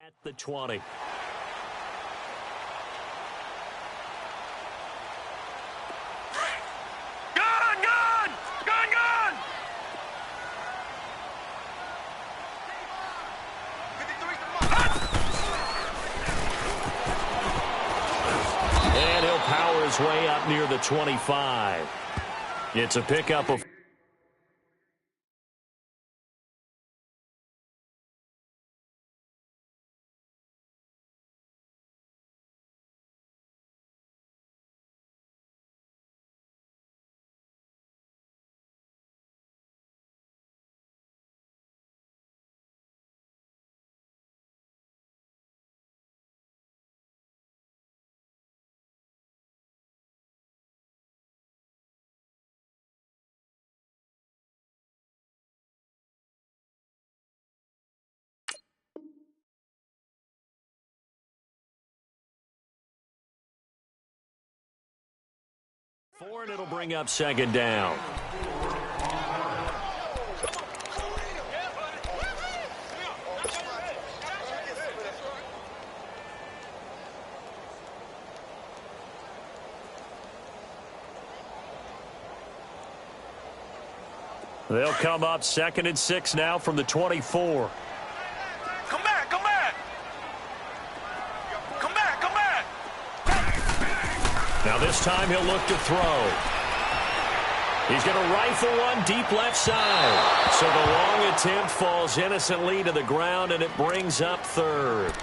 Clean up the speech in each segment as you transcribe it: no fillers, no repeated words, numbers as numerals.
At the 20. And he'll power his way up near the 25. It's a pickup of... and it'll bring up second down. They'll come up 2nd and 6 now from the 24. Now this time he'll look to throw. He's going to rifle one deep left side. So the long attempt falls innocently to the ground, and it brings up 3rd.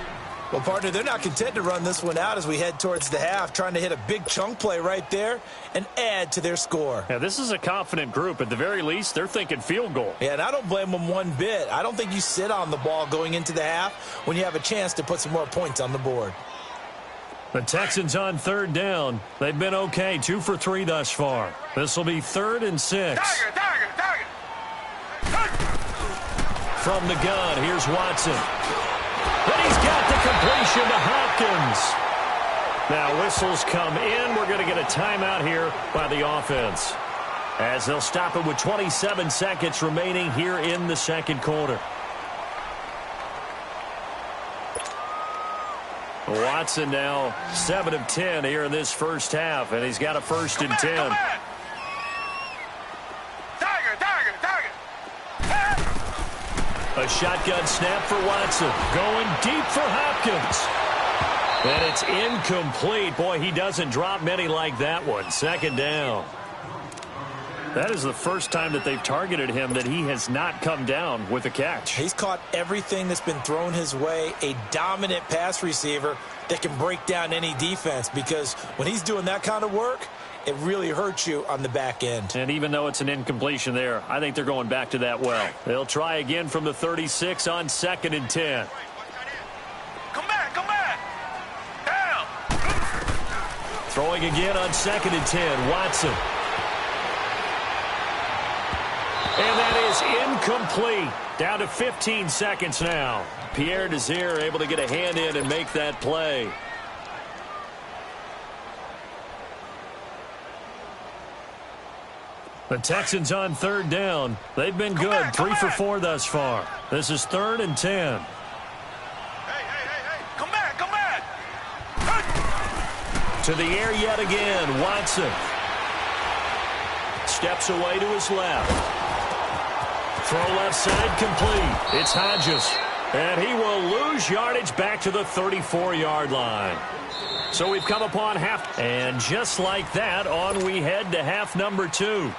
Well, partner, they're not content to run this one out as we head towards the half, trying to hit a big chunk play right there and add to their score. Yeah, this is a confident group. At the very least, they're thinking field goal. Yeah, and I don't blame them one bit. I don't think you sit on the ball going into the half when you have a chance to put some more points on the board. The Texans on 3rd down. They've been okay, 2 for 3 thus far. This will be 3rd and 6. Target. From the gun, here's Watson. But he's got the completion to Hopkins. Now whistles come in. We're going to get a timeout here by the offense, as they'll stop it with 27 seconds remaining here in the 2nd quarter. Watson now 7 of 10 here in this first half, and he's got a 1st and 10. Target. A shotgun snap for Watson, going deep for Hopkins. And it's incomplete. Boy, he doesn't drop many like that one. 2nd down. That is the first time that they've targeted him that he has not come down with a catch. He's caught everything that's been thrown his way, a dominant pass receiver that can break down any defense, because when he's doing that kind of work, it really hurts you on the back end. And even though it's an incompletion there, I think they're going back to that well. They'll try again from the 36 on 2nd and 10. Come back. Down. Throwing again on 2nd and 10, Watson. And that is incomplete. Down to 15 seconds now. Pierre Desir able to get a hand in and make that play. The Texans on 3rd down. They've been good, 3 for 4 thus far. This is 3rd and 10. Hey. Come back. To the air yet again, Watson. Steps away to his left. Throw left side complete. It's Hodges. And he will lose yardage back to the 34-yard line. So we've come upon half. And just like that, on we head to half number 2.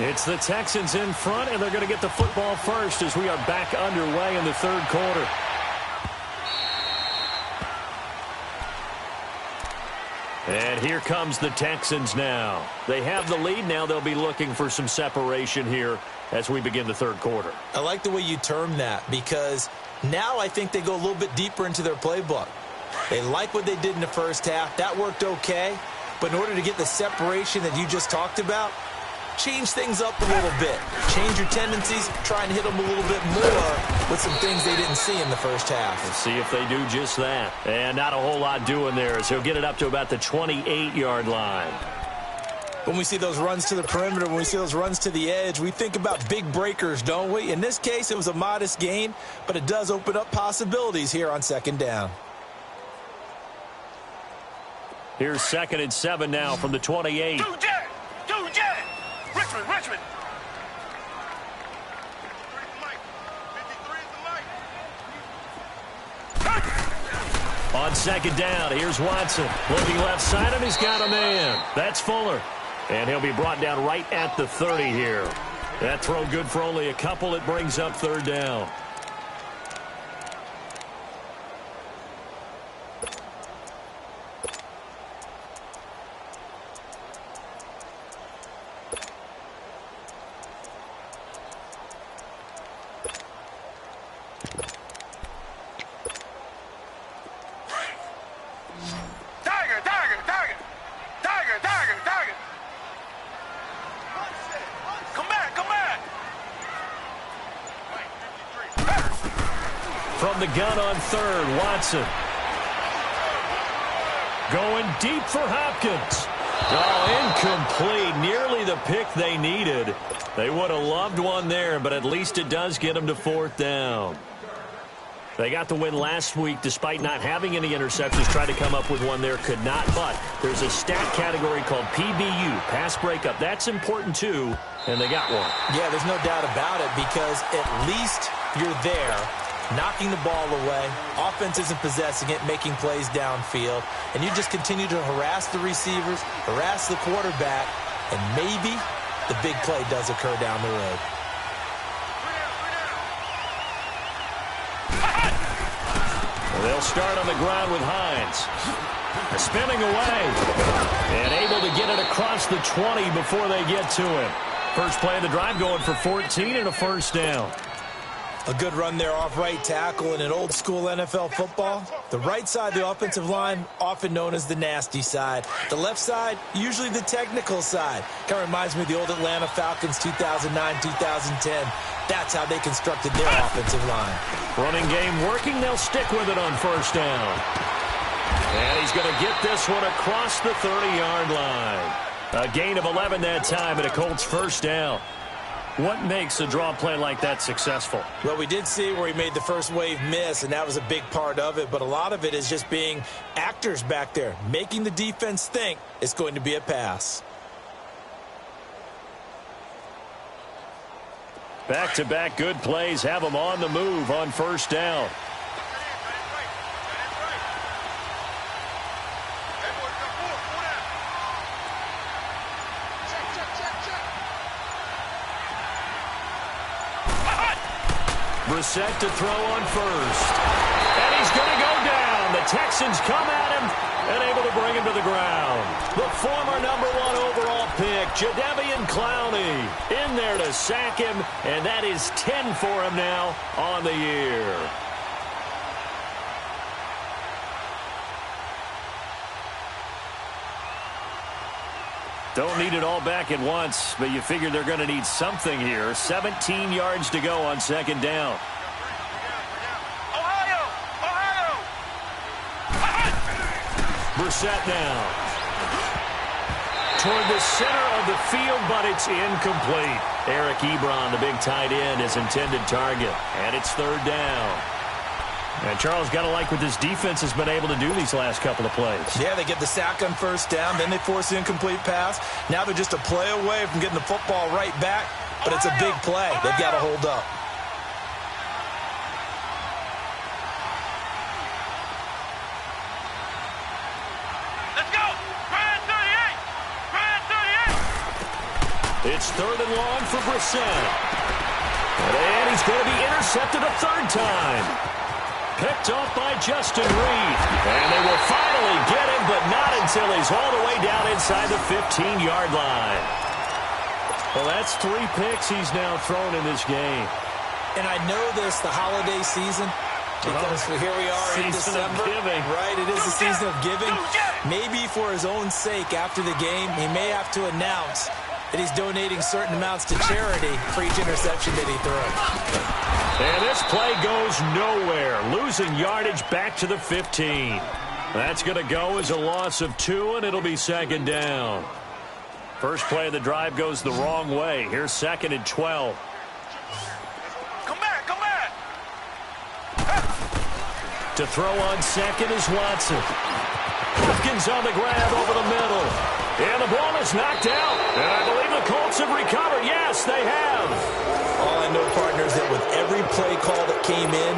It's the Texans in front, and they're going to get the football first as we are back underway in the 3rd quarter. And here comes the Texans now. They have the lead. Now they'll be looking for some separation here as we begin the 3rd quarter. I like the way you term that, because now I think they go a little bit deeper into their playbook. They like what they did in the first half. That worked okay. But in order to get the separation that you just talked about, change things up a little bit. Change your tendencies. Try and hit them a little bit more with some things they didn't see in the first half. We'll see if they do just that. And not a whole lot doing there, as he'll get it up to about the 28-yard line. When we see those runs to the perimeter, when we see those runs to the edge, we think about big breakers, don't we? In this case, it was a modest gain, but it does open up possibilities here on second down. Here's 2nd and 7 now from the 28. Two jet! Richmond! On 2nd down, here's Watson. Looking left side, and he's got a man. That's Fuller. And he'll be brought down right at the 30 here. That throw good for only a couple. It brings up 3rd down. From the gun on 3rd, Watson. Going deep for Hopkins. Oh, incomplete. Nearly the pick they needed. They would have loved one there, but at least it does get them to 4th down. They got the win last week despite not having any interceptions. Tried to come up with one there, could not. But there's a stat category called PBU, pass breakup. That's important too, and they got one. Yeah, there's no doubt about it because at least you're there, knocking the ball away. Offense isn't possessing it, making plays downfield. And you just continue to harass the receivers, harass the quarterback, and maybe the big play does occur down the road. They'll start on the ground with Hines. Spinning away. And able to get it across the 20 before they get to him. First play of the drive going for 14 and a 1st down. A good run there off right tackle in an old-school NFL football. The right side of the offensive line, often known as the nasty side. The left side, usually the technical side. Kind of reminds me of the old Atlanta Falcons 2009-2010. That's how they constructed their offensive line. Running game working. They'll stick with it on 1st down. And he's going to get this one across the 30-yard line. A gain of 11 that time and a Colts 1st down. What makes a draw play like that successful? Well, we did see where he made the first wave miss, and that was a big part of it. But a lot of it is just being actors back there, making the defense think it's going to be a pass. Back-to-back good plays have them on the move on 1st down. Brissett to throw on 1st. And he's going to go down. The Texans come at him and able to bring him to the ground. The former #1 overall pick, Jadeveon Clowney, in there to sack him, and that is 10 for him now on the year. Don't need it all back at once, but you figure they're going to need something here. 17 yards to go on 2nd down. Ohio! Brissett now. Toward the center of the field, but it's incomplete. Eric Ebron, the big tight end, his intended target. And it's 3rd down. And Charles, got to like what this defense has been able to do these last couple of plays. Yeah, they get the sack on 1st down, then they force the incomplete pass. Now they're just a play away from getting the football right back, but it's a big play. They've got to hold up. Let's go! Brand 38! Brand 38! It's 3rd and long for Brissett. And he's going to be intercepted a 3rd time. Picked off by Justin Reed. And they will finally get him, but not until he's all the way down inside the 15-yard line. Well, that's 3 picks he's now thrown in this game. And I know this, the holiday season, because here we are in December. Right, it is the season of giving. Maybe for his own sake, after the game, he may have to announce that he's donating certain amounts to charity for each interception that he throws. And this play goes nowhere. Losing yardage back to the 15. That's going to go as a loss of 2, and it'll be 2nd down. First play of the drive goes the wrong way. Here's 2nd and 12. Come back, come back. To throw on second is Watson. Hopkins on the grab over the middle. And the ball is knocked out. And I believe the Colts have recovered. Yes, they have. All I know, partner, is that with every play call that came in,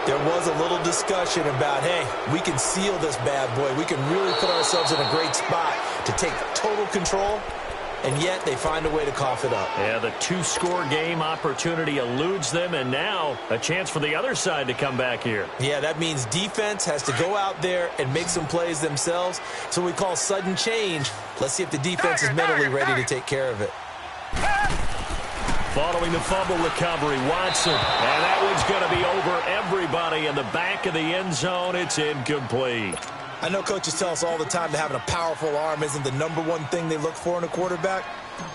there was a little discussion about, hey, we can seal this bad boy. We can really put ourselves in a great spot to take total control, and yet they find a way to cough it up. Yeah, the 2-score game opportunity eludes them, and now a chance for the other side to come back here. Yeah, that means defense has to go out there and make some plays themselves. So we call sudden change. Let's see if the defense is mentally ready to take care of it. Following the fumble recovery, Watson. And that one's going to be over everybody in the back of the end zone. It's incomplete. I know coaches tell us all the time that having a powerful arm isn't the #1 thing they look for in a quarterback.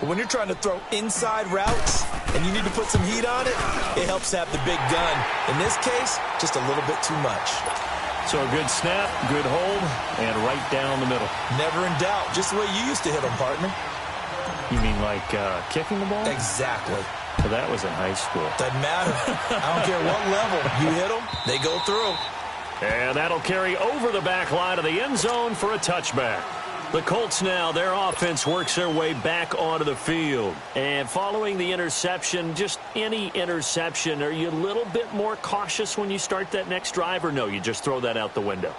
But when you're trying to throw inside routes and you need to put some heat on it, it helps to have the big gun. In this case, just a little bit too much. So a good snap, good hold, and right down the middle. Never in doubt. Just the way you used to hit them, partner. You mean like kicking the ball? Exactly. Well, that was in high school. Doesn't matter. I don't care what level. You hit them, they go through. And that'll carry over the back line of the end zone for a touchback. The Colts now, their offense works their way back onto the field. And following the interception, just any interception, are you a little bit more cautious when you start that next drive, or no, you just throw that out the window?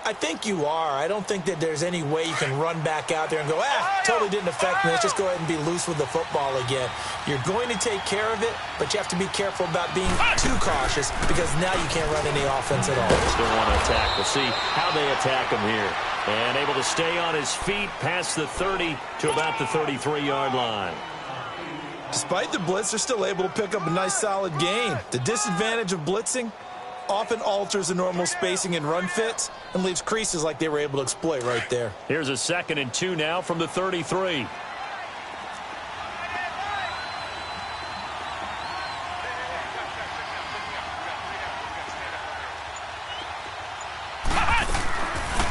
I think you are. I don't think that there's any way you can run back out there and go, totally didn't affect me. Let's just go ahead and be loose with the football again. You're going to take care of it, but you have to be careful about being too cautious because now you can't run any offense at all. Still want to attack. We'll see how they attack him here. And able to stay on his feet past the 30 to about the 33-yard line. Despite the blitz, they're still able to pick up a nice solid gain. The disadvantage of blitzing often alters the normal spacing and run fits and leaves creases like they were able to exploit right there. Here's a 2nd and 2 now from the 33.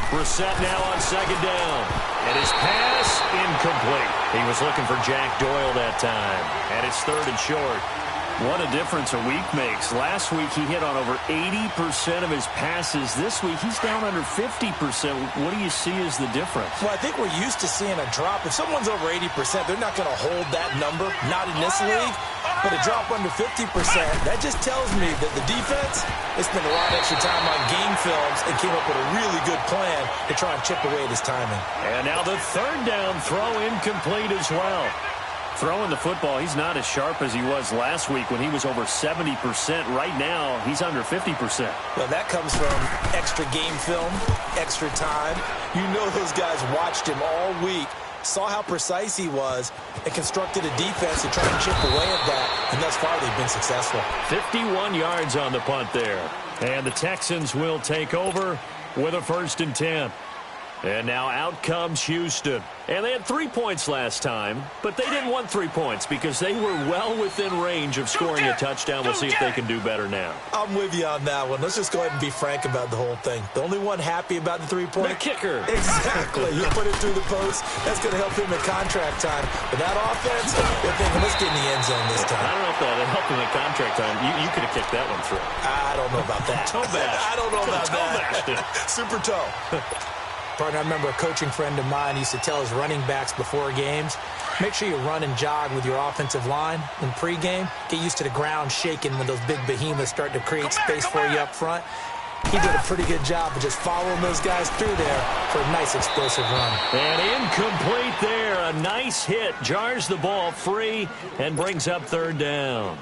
Brissett now on 2nd down. And his pass incomplete. He was looking for Jack Doyle that time. And it's 3rd and short. What a difference a week makes. Last week he hit on over 80% of his passes. This week he's down under 50%. What do you see as the difference? Well, I think we're used to seeing a drop. If someone's over 80%, they're not going to hold that number. Not in this league. But a drop under 50%, that just tells me that the defense, they spent a lot of extra time on game films and came up with a really good plan to try and chip away at his timing. And now the 3rd down throw incomplete as well. Throwing the football, he's not as sharp as he was last week when he was over 70%. Right now, he's under 50%. Well, that comes from extra game film, extra time. You know those guys watched him all week, saw how precise he was, and constructed a defense to try and chip away at that. And thus far, they've been successful. 51 yards on the punt there. And the Texans will take over with a 1st and 10. And now out comes Houston. And they had 3 points last time, but they didn't want 3 points because they were well within range of scoring a touchdown. We'll see if they can do better now. I'm with you on that one. Let's just go ahead and be frank about the whole thing. The only one happy about the 3-point? The kicker. Exactly. You put it through the post. That's going to help him in contract time. But that offense, they're thinking, let's get in the end zone this time. I don't know if that helped him in contract time. You could have kicked that one through. I don't know about that. Toe bash. I don't know about that. Super toe. Partner, I remember a coaching friend of mine used to tell his running backs before games, make sure you run and jog with your offensive line in pregame. Get used to the ground shaking when those big behemoths start to create space for you up front. He did a pretty good job of just following those guys through there for a nice explosive run. And incomplete there. A nice hit. Jars the ball free and brings up 3rd down.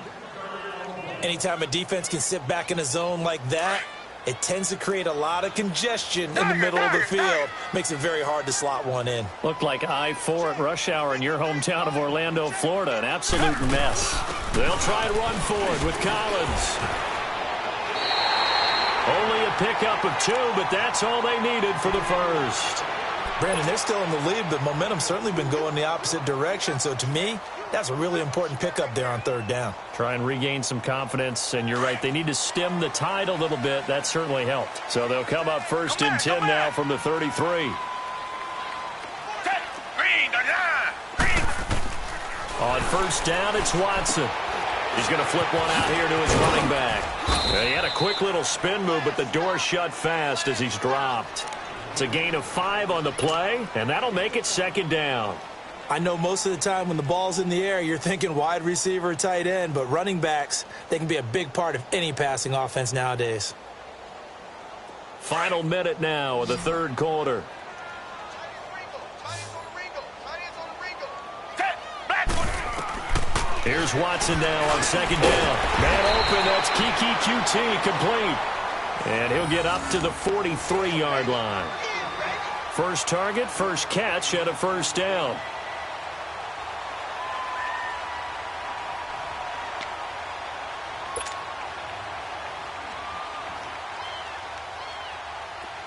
Anytime a defense can sit back in a zone like that, it tends to create a lot of congestion in the middle of the field. Makes it very hard to slot one in. Looked like I-4 at rush hour in your hometown of Orlando, Florida. An absolute mess. They'll try to run forward with Collins. Only a pickup of 2, but that's all they needed for the 1st. Brandon, they're still in the lead, but momentum's certainly been going the opposite direction. So to me, that's a really important pickup there on 3rd down. Try and regain some confidence, and you're right. They need to stem the tide a little bit. That certainly helped. So they'll come up 1st and 10 now from the 33. On first down, it's Watson. He's going to flip one out here to his running back. He had a quick little spin move, but the door shut fast as he's dropped. It's a gain of 5 on the play, and that'll make it second down. I know most of the time when the ball's in the air, you're thinking wide receiver, tight end, but running backs, they can be a big part of any passing offense nowadays. Final minute now of the third quarter. Here's Watson now on second down. Man open, that's Kiki QT complete. And he'll get up to the 43-yard line. First target, first catch at a first down.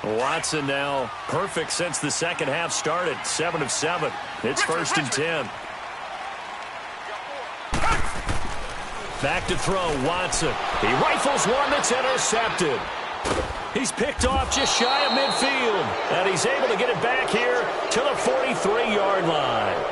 Watson now perfect since the second half started. 7 of 7. It's first and 10. Back to throw, Watson. He rifles one that's intercepted. He's picked off just shy of midfield. And he's able to get it back here to the 43-yard line.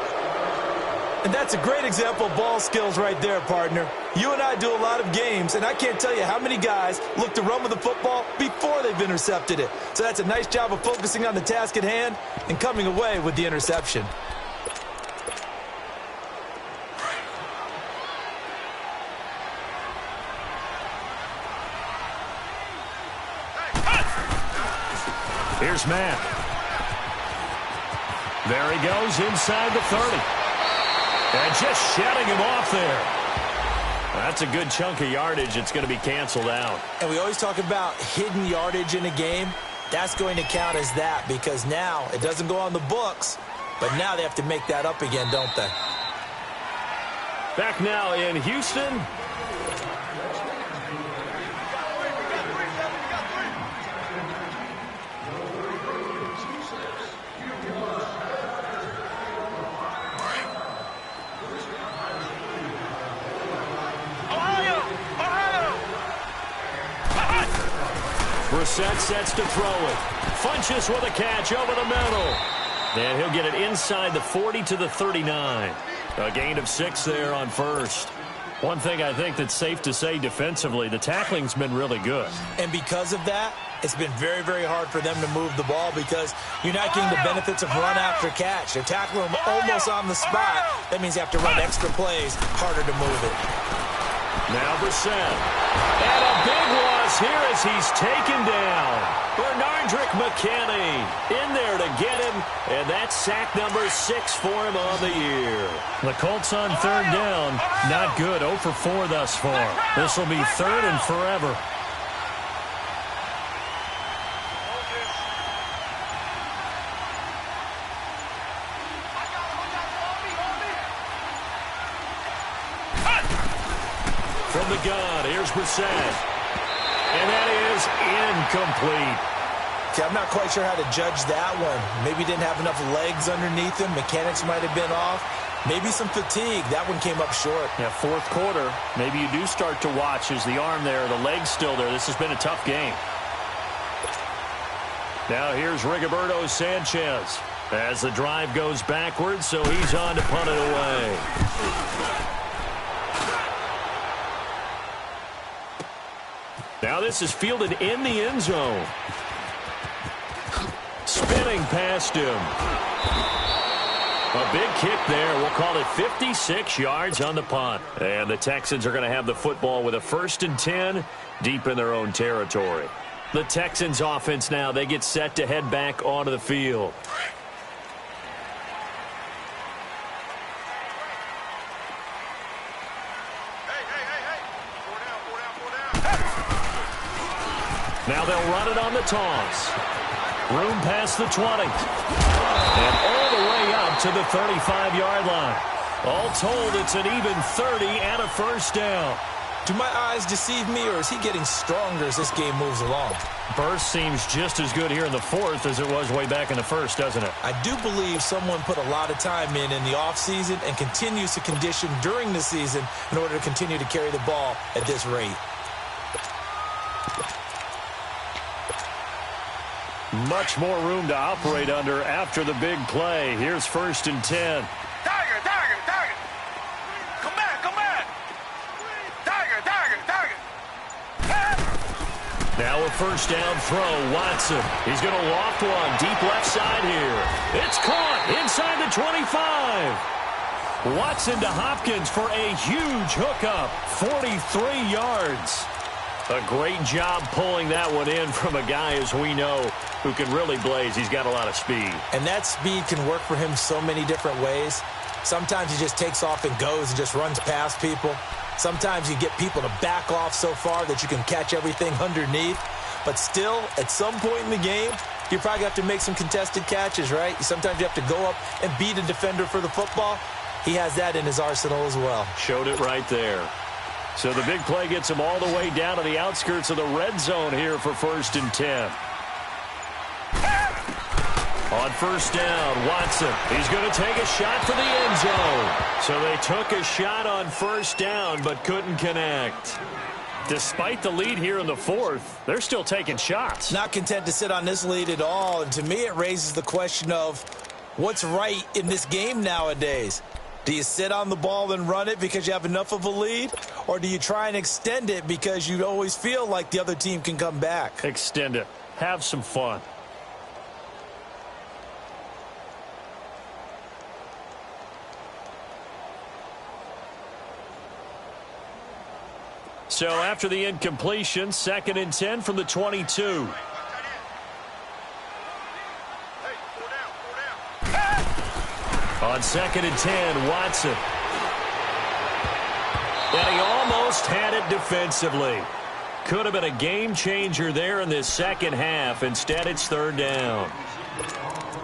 And that's a great example of ball skills right there, partner. You and I do a lot of games, and I can't tell you how many guys look to run with the football before they've intercepted it. So that's a nice job of focusing on the task at hand and coming away with the interception. Here's Matt. There he goes inside the 30. And just shedding him off there. That's a good chunk of yardage. It's going to be canceled out. And we always talk about hidden yardage in a game. That's going to count as that because now it doesn't go on the books, but now they have to make that up again, don't they? Back now in Houston. Brissett sets to throw it. Funches with a catch over the middle. And he'll get it inside the 40 to the 39. A gain of 6 there on first. One thing I think that's safe to say defensively, the tackling's been really good. And because of that, it's been very, very hard for them to move the ball because you're not getting the benefits of run after catch. They're tackling them almost on the spot. That means you have to run extra plays, harder to move it. Now Brissett. And a big loss here as he's taken down. Bernardrick McKinney in there to get him. And that's sack number 6 for him on the year. The Colts on third down. Not good. 0 for 4 thus far. This will be third and forever. From the gun, here's Brissett. And that is incomplete. See, I'm not quite sure how to judge that one. Maybe didn't have enough legs underneath him. Mechanics might have been off. Maybe some fatigue. That one came up short. Yeah, fourth quarter, maybe you do start to watch as the arm there, the leg's still there. This has been a tough game. Now here's Rigoberto Sanchez as the drive goes backwards, so he's on to punt it away. Now this is fielded in the end zone. Spinning past him. A big kick there. We'll call it 56 yards on the punt. And the Texans are going to have the football with a 1st and 10 deep in their own territory. The Texans offense now, they get set to head back onto the field. Now they'll run it on the toss. Room past the 20. And all the way up to the 35-yard line. All told, it's an even 30 and a first down. Do my eyes deceive me, or is he getting stronger as this game moves along? Burst seems just as good here in the fourth as it was way back in the first, doesn't it? I do believe someone put a lot of time in the offseason and continues to condition during the season in order to continue to carry the ball at this rate. Much more room to operate under after the big play. Here's 1st and 10. Now a first down throw, Watson. He's going to loft one deep left side here. It's caught inside the 25. Watson to Hopkins for a huge hookup, 43 yards. A great job pulling that one in from a guy, as we know, who can really blaze. He's got a lot of speed. And that speed can work for him so many different ways. Sometimes he just takes off and goes and just runs past people. Sometimes you get people to back off so far that you can catch everything underneath. But still, at some point in the game, you probably have to make some contested catches, right? Sometimes you have to go up and beat a defender for the football. He has that in his arsenal as well. Showed it right there. So the big play gets him all the way down to the outskirts of the red zone here for 1st and 10. On first down, Watson. He's going to take a shot for the end zone. So they took a shot on first down but couldn't connect. Despite the lead here in the 4th, they're still taking shots. Not content to sit on this lead at all. And to me, it raises the question of what's right in this game nowadays. Do you sit on the ball and run it because you have enough of a lead? Or do you try and extend it because you always feel like the other team can come back? Extend it. Have some fun. So after the incompletion, 2nd and 10 from the 22. On 2nd and 10, Watson. And he almost had it defensively. Could have been a game changer there in this second half. Instead, it's 3rd down.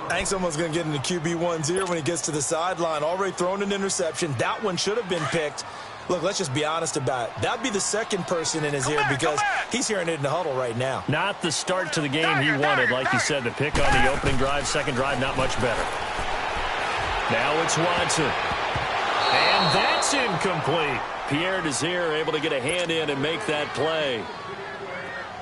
I think someone's going to get into QB1's ear when he gets to the sideline. Already thrown an interception. That one should have been picked. Look, let's just be honest about it. That'd be the second person in his ear because he's hearing it in the huddle right now. Not the start to the game he wanted. Like you said, the pick on the opening drive, second drive, not much better. Now it's Watson. And that's incomplete. Pierre Desir able to get a hand in and make that play.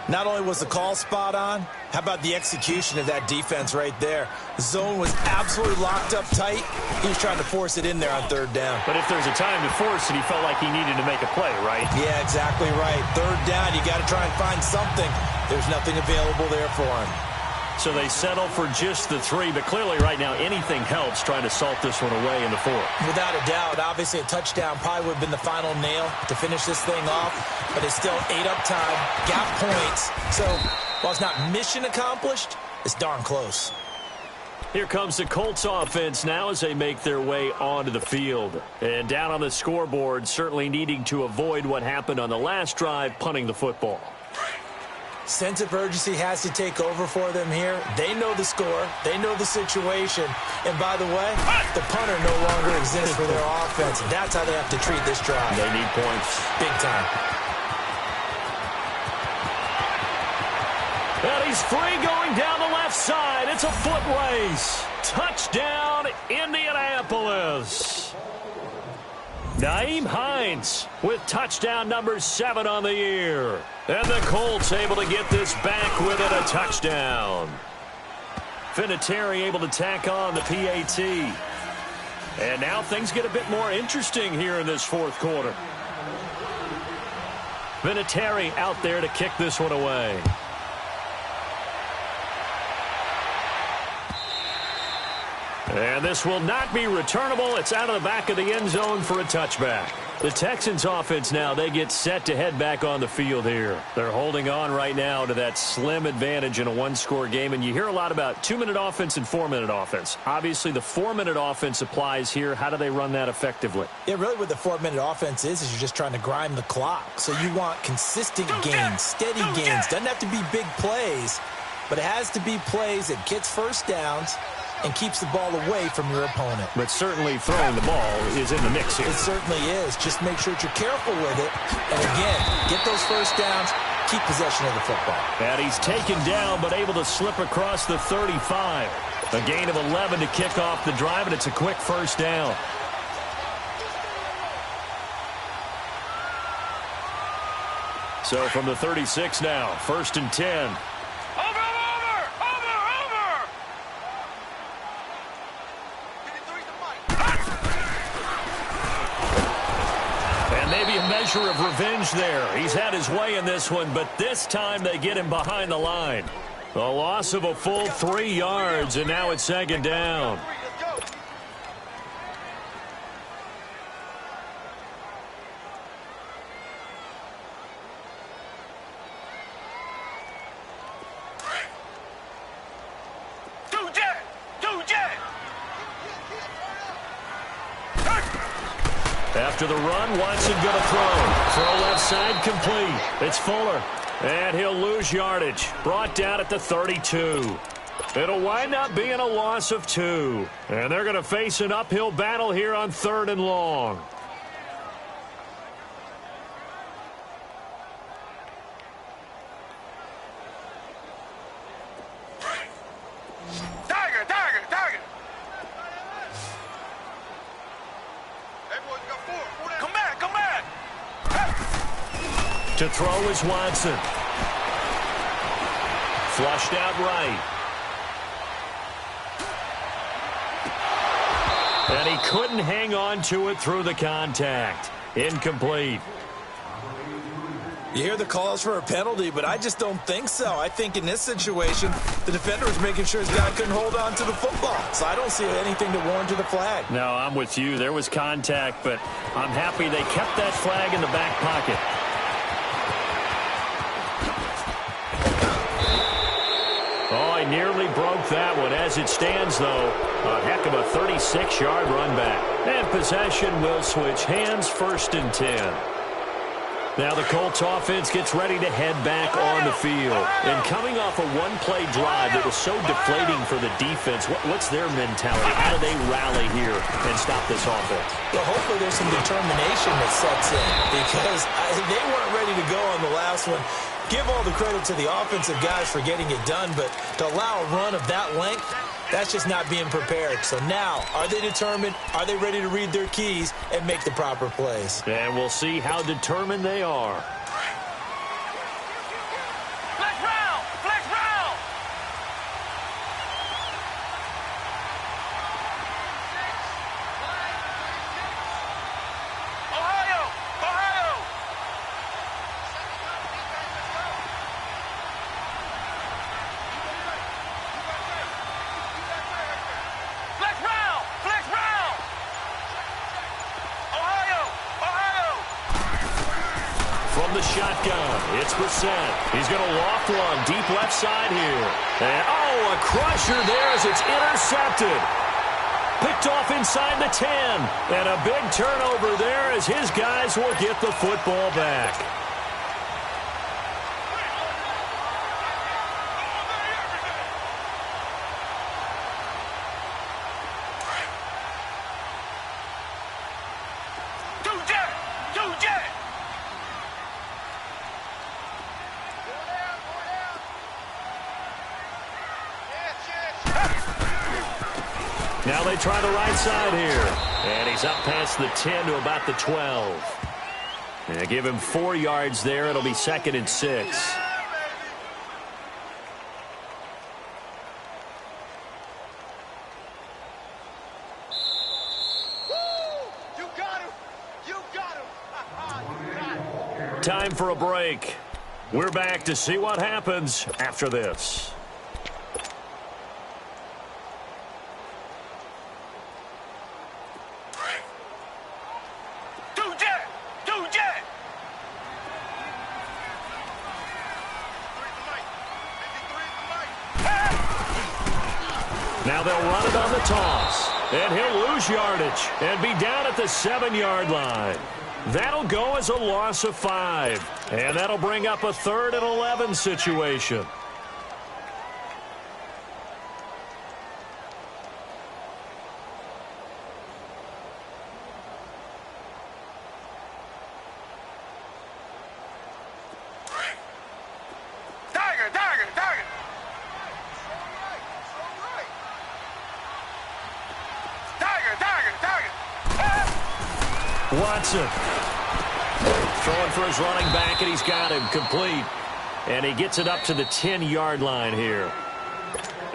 Not only was the call spot on, how about the execution of that defense right there? The zone was absolutely locked up tight. He was trying to force it in there on 3rd down. But if there's a time to force it, he felt like he needed to make a play, right? Yeah, exactly right. 3rd down, you got to try and find something. There's nothing available there for him. So they settle for just the 3, but clearly right now anything helps trying to salt this one away in the 4th. Without a doubt, obviously a touchdown probably would have been the final nail to finish this thing off, but it's still 8 up time, got points. So while it's not mission accomplished, it's darn close. Here comes the Colts offense now as they make their way onto the field. And down on the scoreboard, certainly needing to avoid what happened on the last drive, punting the football. Sense of urgency has to take over for them here. They know the score. They know the situation. And by the way, the punter no longer exists for their offense. That's how they have to treat this drive. They need points. Big time. And he's free going down the left side. It's a foot race. Touchdown, Indianapolis. Nyheim Hines with touchdown number 7 on the year. And the Colts able to get this back with it, a touchdown. Vinatieri able to tack on the PAT. And now things get a bit more interesting here in this 4th quarter. Vinatieri out there to kick this one away. And this will not be returnable. It's out of the back of the end zone for a touchback. The Texans offense now, they get set to head back on the field here. They're holding on right now to that slim advantage in a 1-score game. And you hear a lot about 2-minute offense and 4-minute offense. Obviously, the 4-minute offense applies here. How do they run that effectively? Yeah, really what the 4-minute offense is you're just trying to grind the clock. So you want consistent gains, steady gains. Doesn't have to be big plays, but it has to be plays that gets first downs and keeps the ball away from your opponent. But certainly throwing the ball is in the mix here. It certainly is. Just make sure that you're careful with it. And again, get those first downs, keep possession of the football. And he's taken down but able to slip across the 35. A gain of 11 to kick off the drive, and it's a quick first down. So from the 36 now, 1st and 10. A measure of revenge there. He's had his way in this one, but this time they get him behind the line. A loss of a full 3 yards, and now it's 2nd down. After the run, Watson going to throw left side, complete. It's Fuller, and he'll lose yardage. Brought down at the 32. It'll wind up being a loss of 2. And they're going to face an uphill battle here on 3rd and long. To throw is Watson. Flushed out right. And he couldn't hang on to it through the contact. Incomplete. You hear the calls for a penalty, but I just don't think so. I think in this situation, the defender was making sure his guy couldn't hold on to the football. So I don't see anything to warrant to the flag. No, I'm with you. There was contact, but I'm happy they kept that flag in the back pocket. Oh, he nearly broke that one. As it stands, though, a heck of a 36-yard run back. And possession will switch hands, 1st and 10. Now the Colts offense gets ready to head back on the field. And coming off a one-play drive that was so deflating for the defense, what's their mentality? How do they rally here and stop this offense? Well, hopefully there's some determination that sets in because they weren't ready to go on the last one. Give all the credit to the offensive guys for getting it done, but to allow a run of that length, that's just not being prepared. So now, are they determined? Are they ready to read their keys and make the proper plays? And we'll see how determined they are. Flex round! Flex round! Ohio! Ohio! Flex round! Flex round! Ohio! Ohio! From the shotgun, it's Brissett. He's going to loft one deep left side here. And, a crusher there as it's intercepted. Picked off inside the 10. And a big turnover there as his guys will get the football back. Now they try the right side here. And he's up past the 10 to about the 12. And give him 4 yards there. It'll be 2nd and 6. You got him! You got him! You got him! Time for a break. We're back to see what happens after this. Now they'll run it on the toss. And he'll lose yardage and be down at the 7-yard line. That'll go as a loss of 5. And that'll bring up a 3rd and 11 situation. Watson throwing for his running back, and he's got him complete. And he gets it up to the 10-yard line here.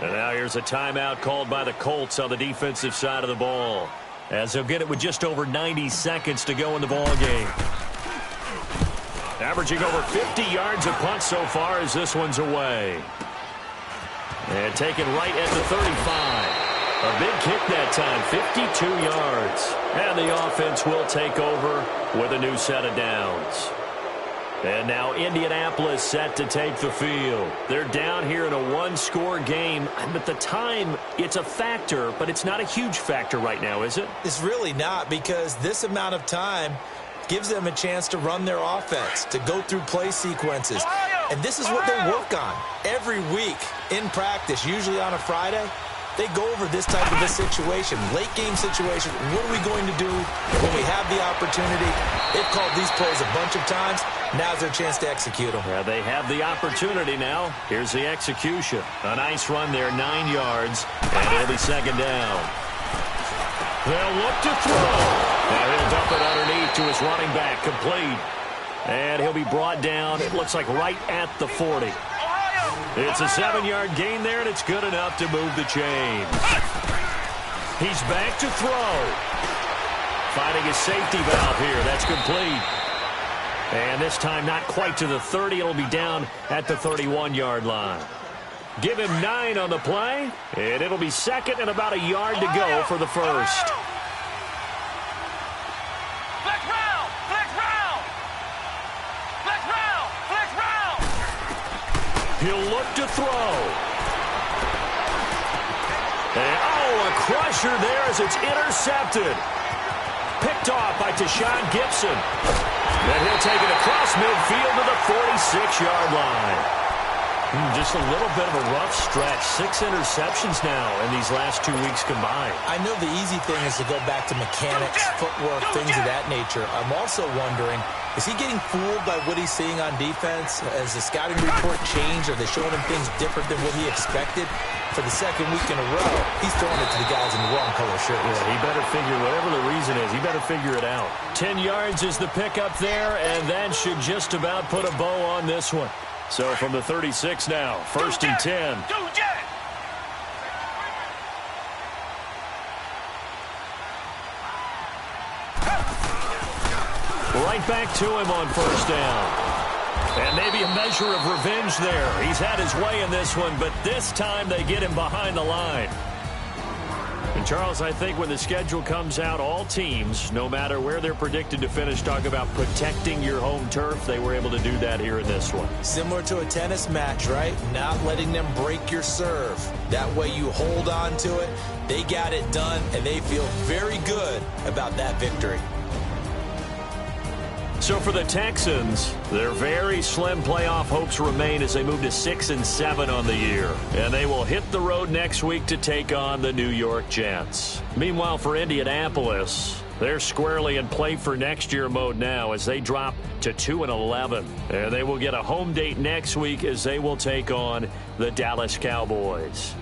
And now here's a timeout called by the Colts on the defensive side of the ball, as they'll get it with just over 90 seconds to go in the ball game. Averaging over 50 yards a punt so far as this one's away. And taken right at the 35. A big kick that time, 52 yards. And the offense will take over with a new set of downs. And now Indianapolis set to take the field. They're down here in a one-score game. At the time, it's a factor, but it's not a huge factor right now, is it? It's really not, because this amount of time gives them a chance to run their offense, to go through play sequences. And this is what they work on every week in practice, usually on a Friday. They go over this type of a situation, late-game situation. What are we going to do when we have the opportunity? They've called these plays a bunch of times. Now's their chance to execute them. Yeah, they have the opportunity now. Here's the execution. A nice run there, 9 yards, and it'll be second down. They'll look to throw. Now he'll dump it underneath to his running back, complete. And he'll be brought down, it looks like right at the 40. It's a 7-yard gain there, and it's good enough to move the chains. He's back to throw. Finding his safety valve here. That's complete. And this time not quite to the 30. It'll be down at the 31-yard line. Give him 9 on the play, and it'll be second and about a yard to go for the first. Flex round! Flex round! Flex round! Flex round! He'll look to throw. And, a crusher there as it's intercepted. Picked off by Tashawn Gibson. And he'll take it across midfield to the 46-yard line. Just a little bit of a rough stretch. 6 interceptions now in these last 2 weeks combined. I know the easy thing is to go back to mechanics, footwork, things of that nature. I'm also wondering, is he getting fooled by what he's seeing on defense? Has the scouting report changed? Are they showing him things different than what he expected? For the second week in a row, he's throwing it to the guys in the wrong color shirts. Yeah, he better figure, whatever the reason is, he better figure it out. 10 yards is the pickup there, and that should just about put a bow on this one. So from the 36 now, first and 10. Right back to him on first down. And maybe a measure of revenge there. He's had his way in this one, but this time they get him behind the line. And, Charles, I think when the schedule comes out, all teams, no matter where they're predicted to finish, talk about protecting your home turf. They were able to do that here in this one. Similar to a tennis match, right? Not letting them break your serve. That way you hold on to it. They got it done, and they feel very good about that victory. So for the Texans, their very slim playoff hopes remain as they move to 6-7 on the year. And they will hit the road next week to take on the New York Jets. Meanwhile, for Indianapolis, they're squarely in play for next year mode now as they drop to 2-11. And they will get a home date next week as they will take on the Dallas Cowboys.